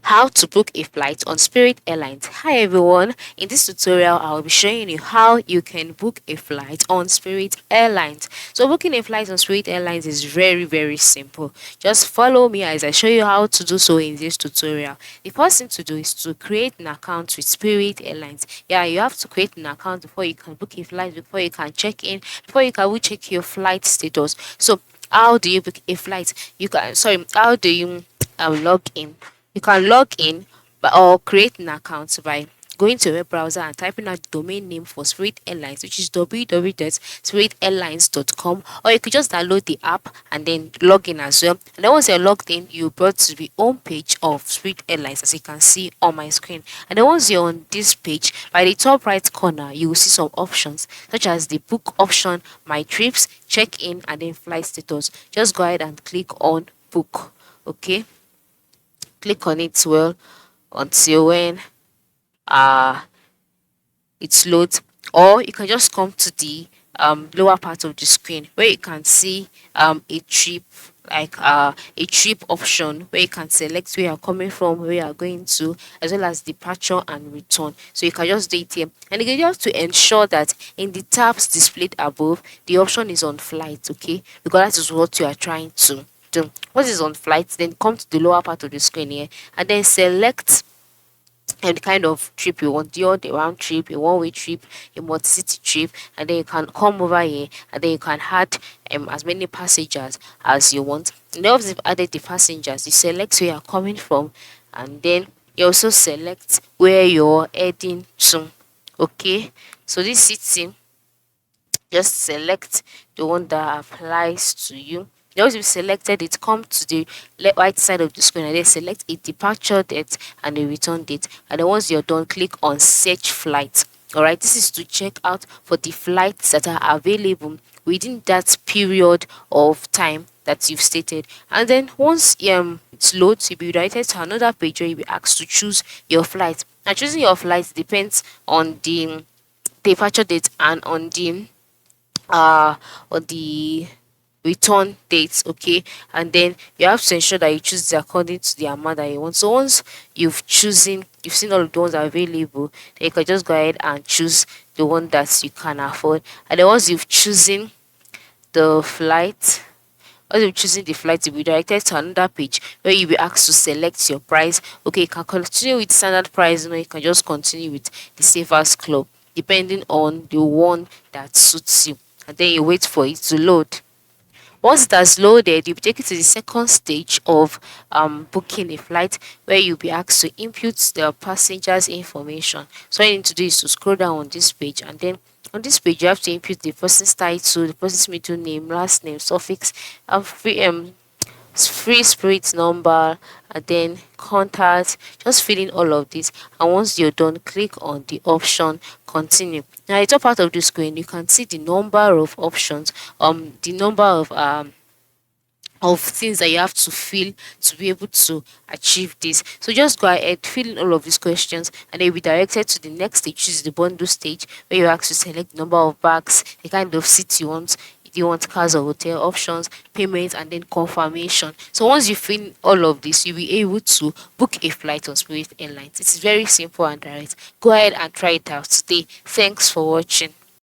How to book a flight on Spirit Airlines. Hi everyone, in this tutorial I'll be showing you how you can book a flight on Spirit Airlines. So booking a flight on Spirit Airlines is very simple. Just follow me as I show you how to do so in this tutorial. The first thing to do is to create an account with Spirit Airlines. Yeah, you have to create an account before you can book a flight, before you can check in, before you can check your flight status. So how do you book a flight? How do you log in? You can log in or create an account by going to a web browser and typing out the domain name for Spirit Airlines, which is www.spiritairlines.com, or you could just download the app and then log in as well. And then once you're logged in, you're brought to the home page of Spirit Airlines, as you can see on my screen. And then once you're on this page, by the top right corner, you will see some options such as the book option, my trips, check in, and then flight status. Just go ahead and click on book. Okay, click on it well until when uh it loads, or you can just come to the lower part of the screen where you can see a trip, a trip option, where you can select where you're coming from, where you're going to, as well as departure and return. So you can just do it here, and you have to ensure that in the tabs displayed above, the option is on flight. Okay, because that is what you are trying to do. Once it's on flight, then come to the lower part of the screen here and then select and the kind of trip you want, your the round trip, a one-way trip, a multi-city trip, and then you can come over here and then you can add as many passengers as you want. And then once you've added the passengers, you select where you're coming from, and then you also select where you're heading to. Okay, so this city, just select the one that applies to you. Once you've selected it, come to the right side of the screen and then select a departure date and a return date. And then once you're done, click on search flight. Alright, this is to check out for the flights that are available within that period of time that you've stated. And then once it loads, you'll be redirected to another page where you'll be asked to choose your flight. Now choosing your flight depends on the departure date and on the return dates. Okay, and then you have to ensure that you choose it according to the amount that you want. So once you've seen all of the ones available, then you can just go ahead and choose the one that you can afford. And then once you've chosen the flight, you'll be directed to another page where you'll be asked to select your price. Okay, you can continue with standard price, or you can just continue with the Savers Club, depending on the one that suits you. And then you wait for it to load. Once it has loaded, you'll be taken to the second stage of booking a flight, where you'll be asked to input the passenger's information. So all you need to do is to scroll down on this page, and then on this page you have to input the person's title, the person's middle name, last name, suffix, free spirit number, and then contact. Just fill in all of this, and once you're done, click on the option continue. Now at the top part of the screen, you can see the number of options, the number of things that you have to fill to be able to achieve this. So just go ahead, fill in all of these questions, and then you'll be directed to the next stage, which is the bundle stage, where you have to select the number of bags, the kind of seat you want. Do you want cars or hotel options, payment, and then confirmation. So once you fill in all of this, you'll be able to book a flight on Spirit Airlines. It's very simple and direct. Go ahead and try it out today. Thanks for watching.